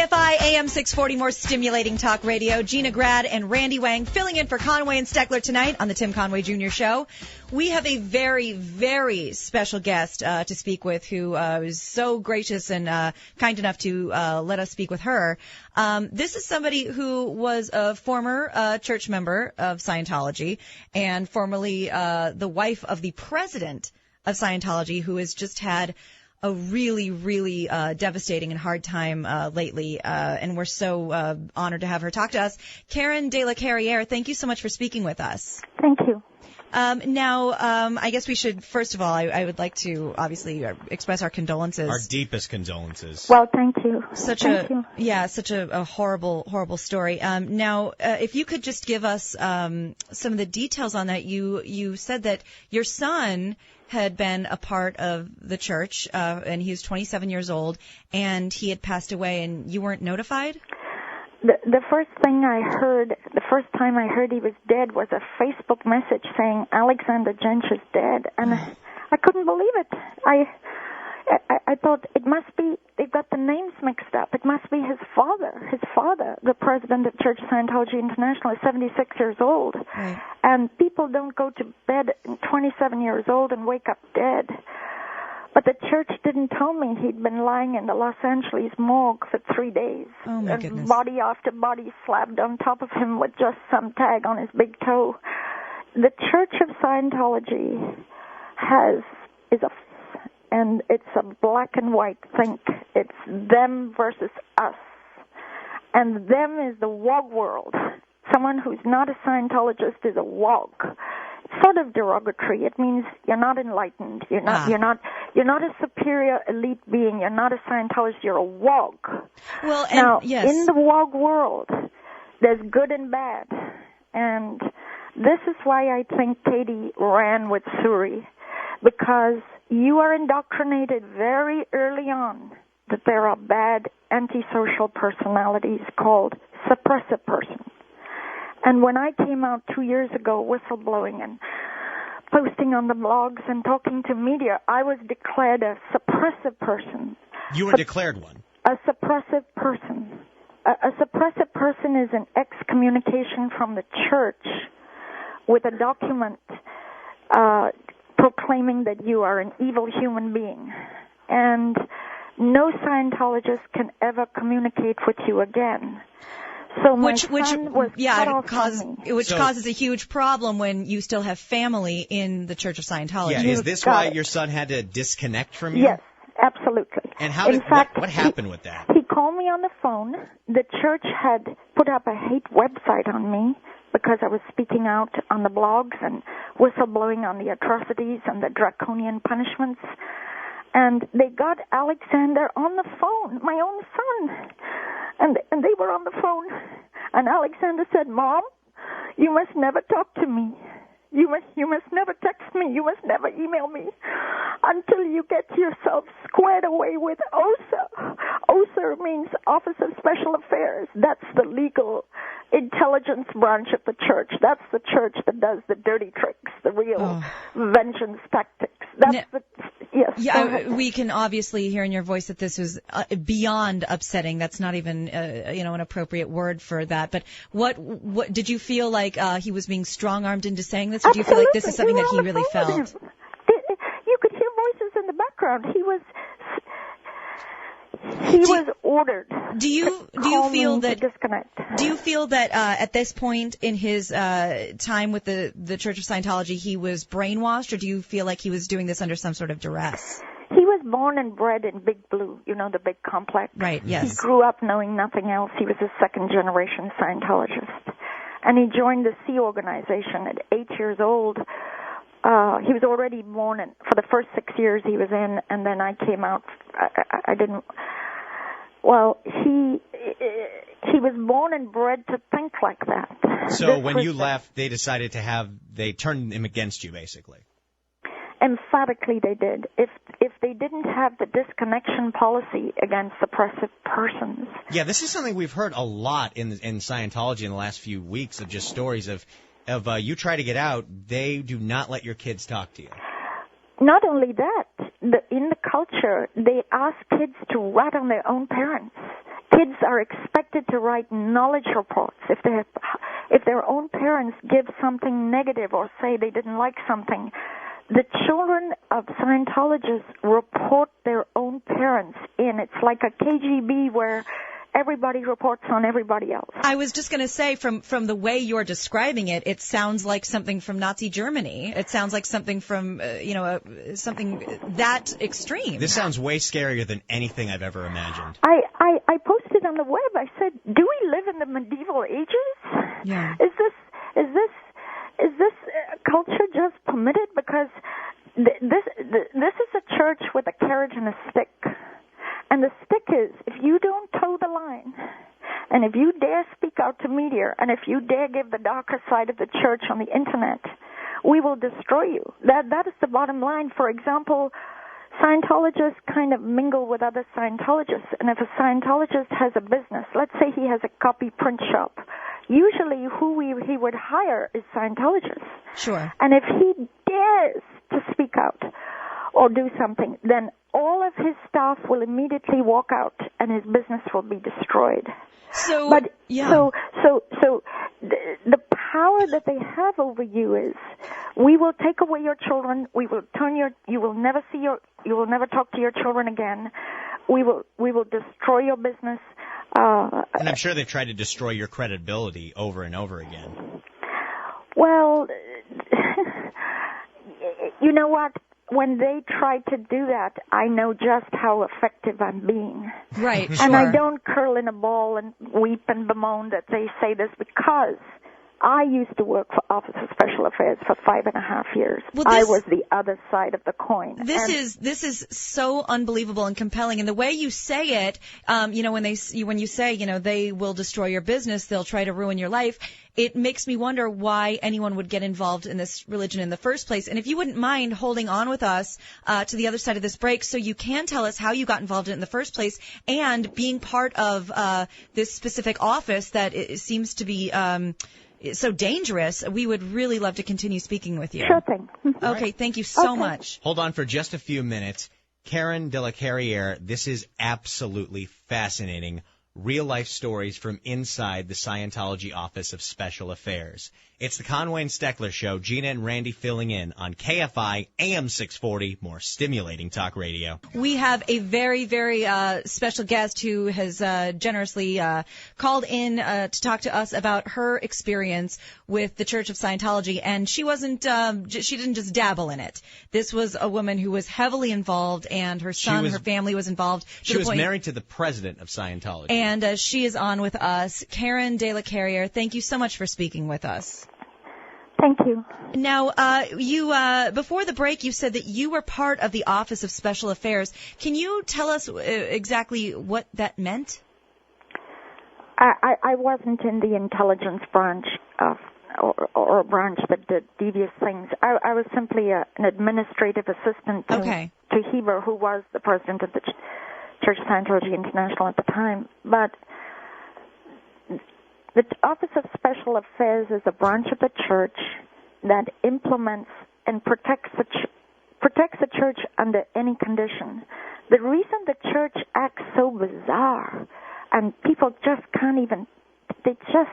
KFI AM 640, more stimulating talk radio. Gina Grad and Randy Wang filling in for Conway and Steckler tonight on the Tim Conway Jr. Show. We have a very, very special guest to speak with who is so gracious and kind enough to let us speak with her. This is somebody who was a former church member of Scientology and formerly the wife of the president of Scientology, who has just had a really, really devastating and hard time lately, and we're so honored to have her talk to us. Karen de la Carriere, thank you so much for speaking with us. Thank you. Now, I guess we should, first of all, I would like to obviously express our condolences. Our deepest condolences. Well, thank you. Such a horrible, horrible story. Now, if you could just give us some of the details on that. You said that your son had been a part of the church, and he was 27 years old, and he had passed away, and you weren't notified? The first time I heard he was dead was a Facebook message saying Alexander Jensch is dead, and I couldn't believe it. I thought it must be, they've got the names mixed up. It must be his father. His father, the president of Church of Scientology International, is 76 years old. Right. And people don't go to bed at 27 years old and wake up dead. But the church didn't tell me he'd been lying in the Los Angeles morgue for 3 days. Oh, my goodness. Body after body slapped on top of him with just some tag on his big toe. The Church of Scientology and it's a black and white thing. It's them versus us. And them is the wog world. Someone who's not a Scientologist is a wog. It's sort of derogatory. It means you're not enlightened. You're not a superior elite being. You're not a Scientologist. You're a wog. Well, and now, yes. In the wog world, there's good and bad. And this is why I think Katie ran with Suri, because you are indoctrinated very early on that there are bad antisocial personalities called suppressive persons. And when I came out 2 years ago whistleblowing and posting on the blogs and talking to media, I was declared a suppressive person. You were declared one. A suppressive person. A suppressive person is an excommunication from the church with a document proclaiming that you are an evil human being. And no Scientologist can ever communicate with you again. So which causes a huge problem when you still have family in the Church of Scientology. Yeah, is this why your son had to disconnect from you? Yes, absolutely. And what happened with that? He called me on the phone. The church had put up a hate website on me because I was speaking out on the blogs and whistleblowing on the atrocities and the draconian punishments. And they got Alexander on the phone, my own son. And they were on the phone. And Alexander said, "Mom, you must never talk to me. You must never text me. You must never email me until you get yourself squared away with OSA. OSA means Office of Special Affairs. That's the legal intelligence branch of the church. That's the church that does the dirty tricks, the real vengeance tactics. Yes. Yeah, we can obviously hear in your voice that this was beyond upsetting. That's not even an appropriate word for that. But what did you feel like he was being strong-armed into saying this, or do you feel like this is something that he really felt? You could hear voices in the background. He was ordered. Do you feel that disconnect? Do you feel that at this point in his time with the Church of Scientology he was brainwashed, or do you feel like he was doing this under some sort of duress? He was born and bred in Big Blue, the big complex. Right, yes. He grew up knowing nothing else. He was a second-generation Scientologist. And he joined the Sea Organization at 8 years old. He was already born for the first 6 years he was in, and then I came out. I didn't. Well, he was born and bred to think like that. So when you left, they decided they turned him against you, basically. Emphatically, they did. If they didn't have the disconnection policy against suppressive persons. Yeah, this is something we've heard a lot in Scientology in the last few weeks, of just stories of you try to get out, they do not let your kids talk to you. Not only that, in the culture, they ask kids to rat on their own parents. Kids are expected to write knowledge reports. If their own parents give something negative or say they didn't like something, the children of Scientologists report their own parents in. It's like a KGB where everybody reports on everybody else. I was just going to say, from the way you're describing it, it sounds like something from Nazi Germany. It sounds like something from, something that extreme. This sounds way scarier than anything I've ever imagined. I posted on the web. I said, "Do we live in the medieval ages? Yeah. Is this culture just permitted? Because this is a church with a carrot and a stick." And the stick is, if you don't toe the line, and if you dare speak out to media, and if you dare give the darker side of the church on the internet, we will destroy you. That is the bottom line. For example, Scientologists kind of mingle with other Scientologists, and if a Scientologist has a business, let's say he has a copy print shop, usually who he would hire is Scientologists. Sure. And if he dares to speak out or do something, then all of his staff will immediately walk out, and his business will be destroyed. So, but yeah. So the power that they have over you is, we will take away your children. We will you will never talk to your children again. We will destroy your business. And I'm sure they've tried to destroy your credibility over and over again. Well, you know what? When they try to do that, I know just how effective I'm being. Right, sure. And I don't curl in a ball and weep and bemoan that they say this, because I used to work for Office of Special Affairs for 5.5 years. Well, I was the other side of the coin. This is so unbelievable and compelling, and the way you say it, when you say, they will destroy your business, they'll try to ruin your life. It makes me wonder why anyone would get involved in this religion in the first place. And if you wouldn't mind holding on with us to the other side of this break, so you can tell us how you got involved in it in the first place, and being part of this specific office that it seems to be so dangerous, we would really love to continue speaking with you. Sure thing. Okay, thank you so much. Hold on for just a few minutes. Karen de la Carriere, this is absolutely fascinating. Real-life stories from inside the Scientology Office of Special Affairs. It's the Conway and Steckler Show. Gina and Randy filling in on KFI AM 640, more stimulating talk radio. We have a very, very special guest who has generously called in to talk to us about her experience with the Church of Scientology, and she didn't just dabble in it. This was a woman who was heavily involved, and her son, her family was involved. She was married to the president of Scientology. And she is on with us. Karen de la Carriere, thank you so much for speaking with us. Thank you. Now, you before the break, you said that you were part of the Office of Special Affairs. Can you tell us exactly what that meant? I wasn't in the intelligence branch or a branch that did devious things. I was simply an administrative assistant to Heber, who was the president of the Church of Scientology International at the time. But the Office of Special Affairs is a branch of the church that implements and protects the church under any condition. The reason the church acts so bizarre, and people just can't even, they can't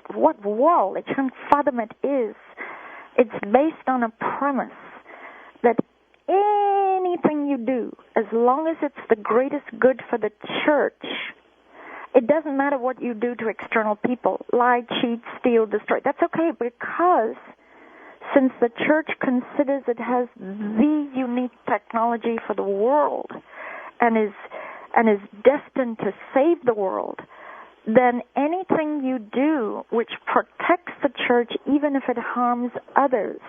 fathom it, is it's based on a premise that anything you do, as long as it's the greatest good for the church, it doesn't matter what you do to external people, lie, cheat, steal, destroy. That's okay, because since the church considers it has the unique technology for the world and is destined to save the world, then anything you do which protects the church, even if it harms others,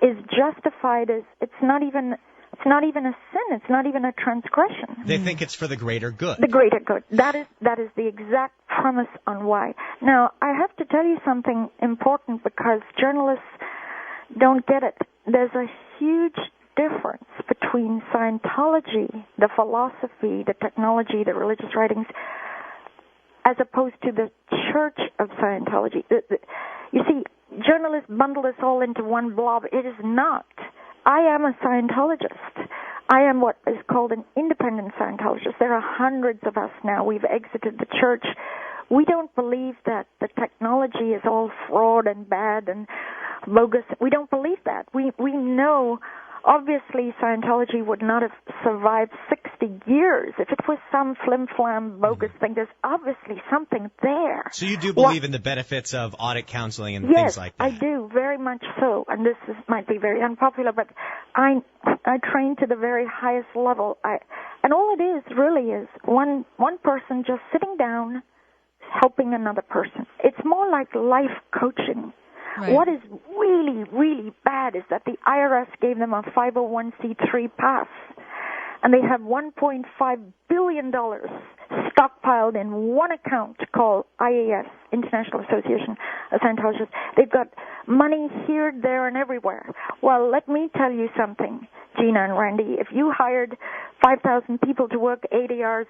is justified as it's not even a sin. It's not even a transgression. They think it's for the greater good. The greater good. That is the exact premise on why. Now, I have to tell you something important, because journalists don't get it. There's a huge difference between Scientology, the philosophy, the technology, the religious writings, as opposed to the Church of Scientology. You see, journalists bundle this all into one blob. It is not. I am a Scientologist. I am what is called an independent Scientologist. There are hundreds of us now. We've exited the church. We don't believe that the technology is all fraud and bad and bogus. We don't believe that. We know, obviously, Scientology would not have survived 60 years if it was some flim-flam bogus thing. There's obviously something there. So you do believe in the benefits of audit counseling and things like that? Yes, I do, very much so. And this might be very unpopular, but I train to the very highest level. And all it is really is one person just sitting down, helping another person. It's more like life coaching. Right. What is really, really bad is that the IRS gave them a 501c3 pass, and they have $1.5 billion stockpiled in one account called IAS, International Association of Scientologists. They've got money here, there, and everywhere. Well, let me tell you something, Gina and Randy. If you hired 5,000 people to work 80 hours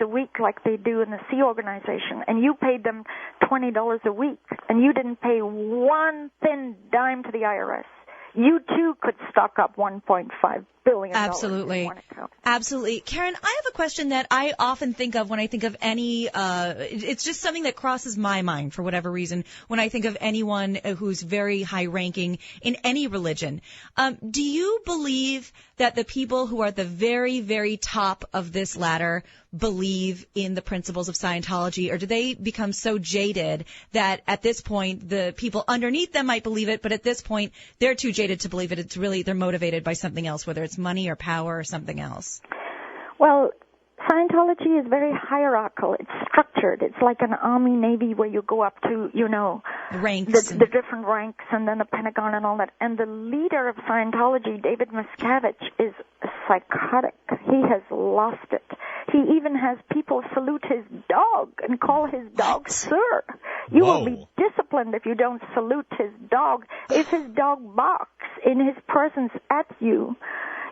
a week like they do in the Sea Organization, and you paid them $20 a week, and you didn't pay one thin dime to the IRS, you too could stock up $1.5 billion. Absolutely. In one account. Absolutely. Karen, I have a question that I often think of when I think of any, it's just something that crosses my mind for whatever reason when I think of anyone who's very high ranking in any religion. Do you believe that the people who are at the very, very top of this ladder believe in the principles of Scientology, or do they become so jaded that at this point the people underneath them might believe it, but at this point they're too jaded to believe it? It's really, they're motivated by something else, whether it's money or power or something else. Well, Scientology is very hierarchical. It's structured. It's like an Army, Navy where you go up to, ranks, the different ranks, and then the Pentagon and all that. And the leader of Scientology, David Miscavige, is psychotic. He has lost it. He even has people salute his dog and call his dog sir. You will be disciplined if you don't salute his dog. If his dog barks in his presence at you,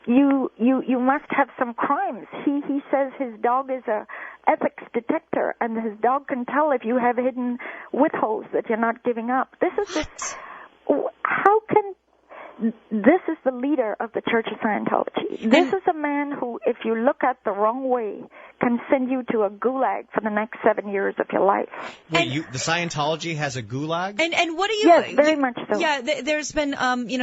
you must have some crimes. He says his dog is a ethics detector, and his dog can tell if you have hidden withholds that you're not giving up. This is the leader of the Church of Scientology. This is a man who, if you look at the wrong way, can send you to a gulag for the next 7 years of your life. Wait, the Scientology has a gulag? And what do you? Yes, very much so. Yeah, there's been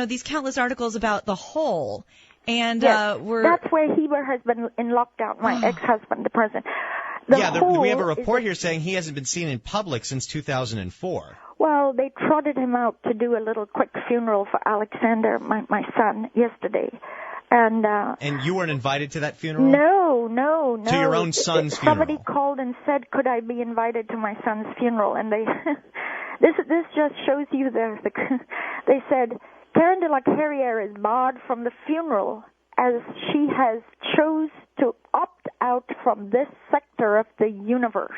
these countless articles about the whole. And yes, that's where Heber has been in lockdown, my ex-husband, the president. We have a report here saying he hasn't been seen in public since 2004. Well, they trotted him out to do a little quick funeral for Alexander, my son, yesterday. And you weren't invited to that funeral? No. To your own son's funeral? Somebody called and said, could I be invited to my son's funeral? And they, this just shows you they said, Karen de la Carriere is barred from the funeral as she has chose to opt out from this sector of the universe.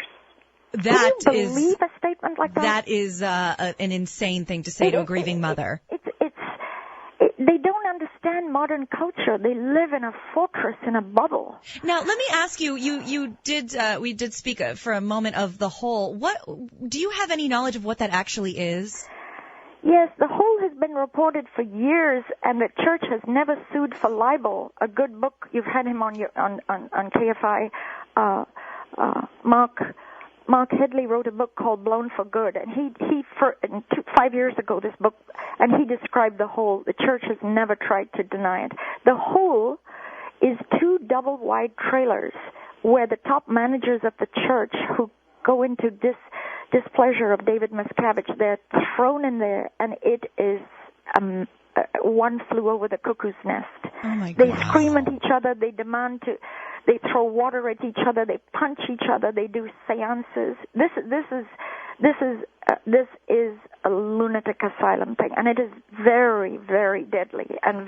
Can you believe a statement like that? That is an insane thing to say to a grieving mother. They don't understand modern culture. They live in a fortress, in a bubble. Now, let me ask you. We did speak for a moment of the whole. What do you have any knowledge of what that actually is? Yes, the whole has been reported for years, and the church has never sued for libel. A good book, you've had him on KFI. Mark Headley wrote a book called Blown for Good, and 5 years ago, this book, and he described the whole. The church has never tried to deny it. The whole is 2 double-wide trailers where the top managers of the church who go into displeasure of David Miscavige, they're thrown in there, and it is one flew over the cuckoo's nest. Oh my God. They scream at each other. They they throw water at each other. They punch each other. They do seances. This is a lunatic asylum thing, and it is very, very deadly and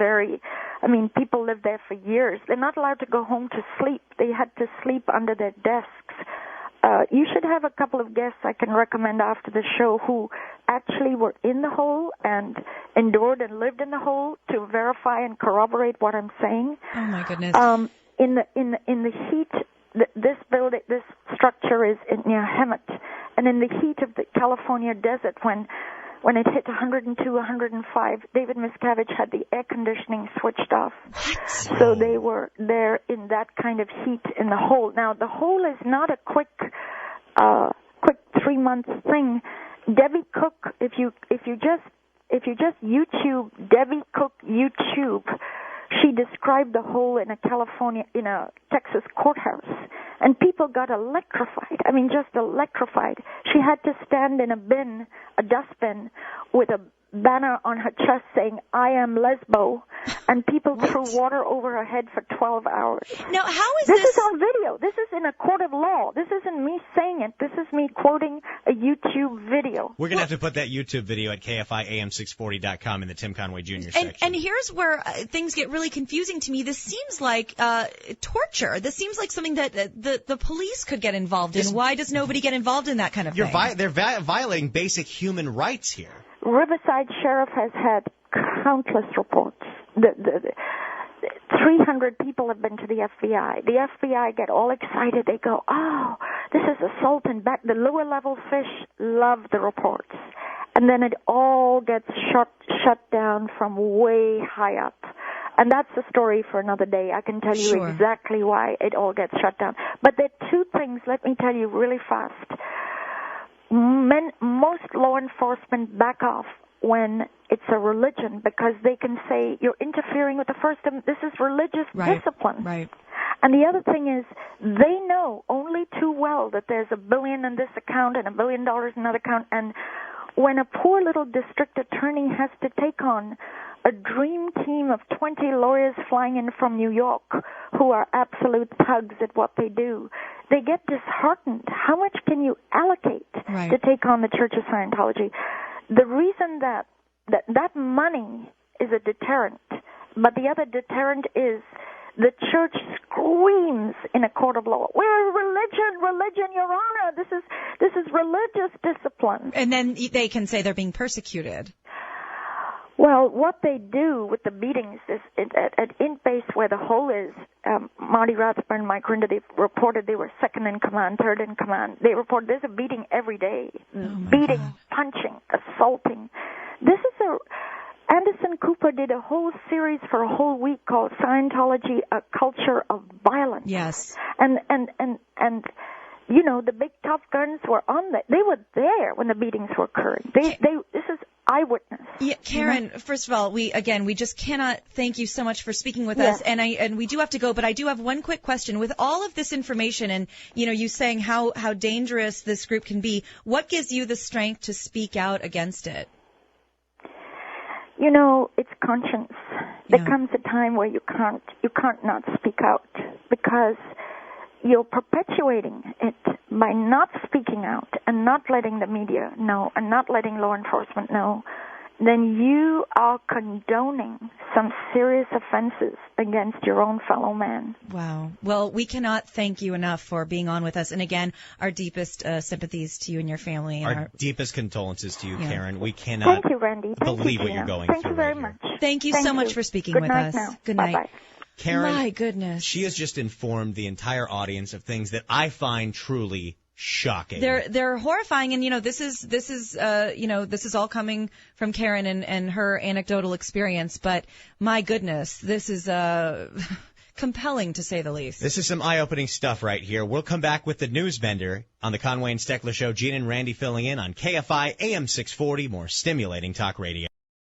people live there for years. They're not allowed to go home to sleep. They had to sleep under their desks. You should have a couple of guests I can recommend after the show who actually were in the hole and endured and lived in the hole to verify and corroborate what I'm saying. Oh my goodness! In the heat, this structure is near Hemet, and in the heat of the California desert, when when it hit 102, 105, David Miscavige had the air conditioning switched off. So they were there in that kind of heat in the hole. Now, the hole is not a quick 3-month thing. Debbie Cook, if you just YouTube Debbie Cook YouTube, she described the hole in a Texas courthouse, and people got electrified. I mean, just electrified. She had to stand in a dustbin, with a banner on her chest saying, "I am Lesbo," and people threw water over her head for 12 hours. Now, how is this? This is on video. This is in a court of law. This isn't me saying it. This is me quoting a YouTube video. We're going to have to put that YouTube video at KFIAM640.com in the Tim Conway Jr. section. And here's where things get really confusing to me. This seems like torture. This seems like something that the police could get involved in. Why does nobody get involved in that kind of thing? They're violating basic human rights here. Riverside Sheriff has had countless reports. 300 people have been to the FBI. The FBI get all excited. They go, "Oh, this is assault and back." The lower level fish love the reports. And then it all gets shut down from way high up. And that's a story for another day. I can tell you exactly why it all gets shut down. But there are two things, let me tell you really fast. Most law enforcement back off when it's a religion, because they can say, "You're interfering with the First Amendment. This is religious discipline." Right. And the other thing is, they know only too well that there's $1 billion in this account and $1 billion in another account. And when a poor little district attorney has to take on a dream team of 20 lawyers flying in from New York who are absolute thugs at what they do, they get disheartened. How much can you allocate to take on the Church of Scientology? The reason that money is a deterrent, but the other deterrent is the church screams in a court of law, "We're religion, Your Honor. This is religious discipline." And then they can say they're being persecuted. Well, what they do with the beatings is at Int-Base, where the hole is, Marty Rathburn, Mike Rinder, they reported they were second in command, third in command. They reported there's a beating every day. Beating, punching, assaulting. Anderson Cooper did a whole series for a whole week called Scientology, A Culture of Violence. Yes. And you know, the big tough guns were on they were there when the beatings were occurring. This is eyewitness. Yeah, Karen, first of all, we just cannot thank you so much for speaking with us, and we do have to go, but I do have one quick question. With all of this information and, you saying how dangerous this group can be, what gives you the strength to speak out against it? It's conscience. There comes a time where you can't not speak out, because you're perpetuating it by not speaking out and not letting the media know and not letting law enforcement know. Then you are condoning some serious offenses against your own fellow man. Wow. Well, we cannot thank you enough for being on with us. And again, our deepest sympathies to you and your family. And our deepest condolences to you, Karen. We cannot Thank you, Randy. believe what you're going Thank through. Thank you very much. Thank you so much for speaking with us. Now. Good night. Bye-bye. Karen, my goodness. She has just informed the entire audience of things that I find truly shocking. They're horrifying, and this is all coming from Karen and her anecdotal experience. But my goodness, this is compelling to say the least. This is some eye-opening stuff right here. We'll come back with the news bender on the Conway and Steckler Show. Gene and Randy filling in on KFI AM 640. More stimulating talk radio.